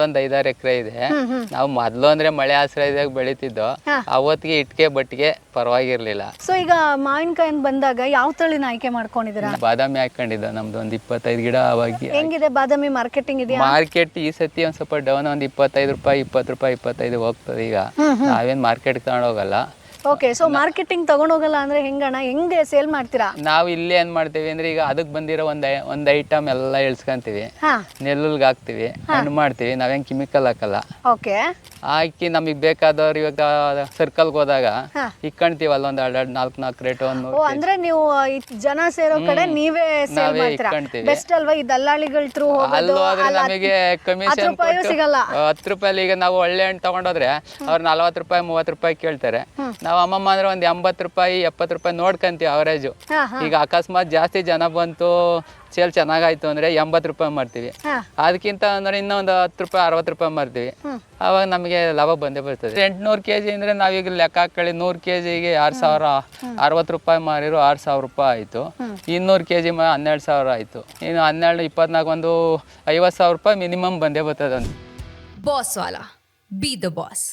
ಒಂದ್ 5-6 ಎಕರೆ ಇದೆ. ನಾವು ಮೊದ್ಲು ಅಂದ್ರೆ ಮಳೆ ಆಶ್ರಯದಾಗ ಬೆಳಿತಿದ್ದೋ, ಅವತ್ತಿಗೆ ಇಟ್ಕೆ ಬಟ್ಟಿಗೆ ಪರವಾಗಿರ್ಲಿಲ್ಲ. ಸೊ ಈಗ ಮಾವಿನಕಾಯಿ ಬಂದಾಗ ಯಾವ ತಳಿನ ಆಯ್ಕೆ ಮಾಡ್ಕೊಂಡಿದ್ದೀರಾ? ಬಾದಾಮಿ ಹಾಕೊಂಡಿದ್ದ ನಮ್ದು ಒಂದ್ 25 ಗಿಡ. ಅವಾಗ ಹೆಂಗಿದೆ ಬಾದಾಮಿ ಮಾರ್ಕೆಟಿಂಗ್ ಇದೆಯಾ? ಮಾರ್ಕೆಟ್ ಈ ಸತಿ ಒಂದ್ ಸ್ವಲ್ಪ ಡೌನ್, ಒಂದ್ 25 ರೂಪಾಯಿ 20 ರೂಪಾಯಿ 25 ಹೋಗ್ತದೆ. ಈಗ ನಾವೇನ್ ಮಾರ್ಕೆಟ್ ತಗೊಂಡ್ ಹೋಗಲ್ಲ. ಓಕೆ, ಸೊ ಮಾರ್ಕೆಟಿಂಗ್ ತಗೊಂಡೋಗಲ್ಲ ಅಂದ್ರೆ ಹೆಂಗಣ್ಣ, ಹೆಂಗೆ ಸೇಲ್ ಮಾಡ್ತೀರಾ? ನಾವು ಇಲ್ಲಿ ಏನ್ ಮಾಡ್ತೀವಿ ಅಂದ್ರೆ, ಈಗ ಅದಕ್ಕೆ ಬಂದಿರೋ ಒಂದ್ ಐಟಮ್ ಎಲ್ಲ ಇಳ್ಸ್ಕೊಂತೀವಿ, ನೆಲ್ಲುಲ್ಗೆ ಹಾಕ್ತಿವಿ, ಹಣ್ಣು ಮಾಡ್ತೀವಿ. ನಾವೇನ್ ಕೆಮಿಕಲ್ ಹಾಕಲ್ಲ. ಓಕೆ, ಹಾಕಿ ನಮಗ್ ಬೇಕಾದವ್ರು ಇವಾಗ ಸರ್ಕಲ್ಗೆ ಹೋದಾಗ ಇಕ್ಕೊಂತೀವಲ್ಲ, ಒಂದ್ 4 ರೇಟ್. ಅಂದ್ರೆ ನೀವು ಜನ ಸೇರೋ ಕಡೆ ನೀವೇ ಸೇಲ್ ಮಾಡ್ತೀರಾ? ಬೆಸ್ಟ್ ಅಲ್ವಾ ಈ ದಲ್ಲಾಳಿಗಳ ಥ್ರೂ ಅಲ್ಲಿ ಹೋದ್ರೆ ನಮಗೆ ಕಮಿಷನ್ ಸಿಗಲ್ಲ. 10 ರೂಪಾಯಿ. ಈಗ ನಾವು ಒಳ್ಳೆ ಹಣ್ಣು ತಗೊಂಡೋದ್ರೆ ಅವ್ರು 40 ರೂಪಾಯಿ 30 ರೂಪಾಯಿ ಕೇಳ್ತಾರೆ. ನಾವು ಅಮ್ಮಮ್ಮ ಅಂದ್ರೆ ಒಂದ್ 80 ರೂಪಾಯಿ 70 ರೂಪಾಯಿ ನೋಡ್ಕೊಂತೀವಿ ಅವರೇಜು. ಈಗ ಅಕಸ್ಮಾತ್ ಜಾಸ್ತಿ ಜನ ಬಂತು, ಸೇಲ್ ಚೆನ್ನಾಗಾಯ್ತು ಅಂದ್ರೆ 80 ರೂಪಾಯಿ ಮಾಡ್ತೀವಿ. ಅದಕ್ಕಿಂತ ಅಂದ್ರೆ ಇನ್ನೊಂದು 10 ರೂಪಾಯಿ 60 ರೂಪಾಯಿ ಮಾಡ್ತೀವಿ. ಅವಾಗ ನಮಗೆ ಲಾಭ ಬಂದೇ ಬರ್ತದೆ. 800 kg ಅಂದ್ರೆ ನಾವೀಗ ಲೆಕ್ಕ ಹಾಕೊಳ್ಳಿ, 100 kgಗೆ 6060 ರೂಪಾಯಿ ಮಾರಿರೋ 6000 ರೂಪಾಯಿ ಆಯ್ತು. 200 kg 12,000 ಆಯ್ತು. ಇನ್ನು 12 24 ಒಂದು 50,000 ರೂಪಾಯಿ ಮಿನಿಮಮ್ ಬಂದೇ ಬರ್ತದೆ. Boss Vala, B the boss.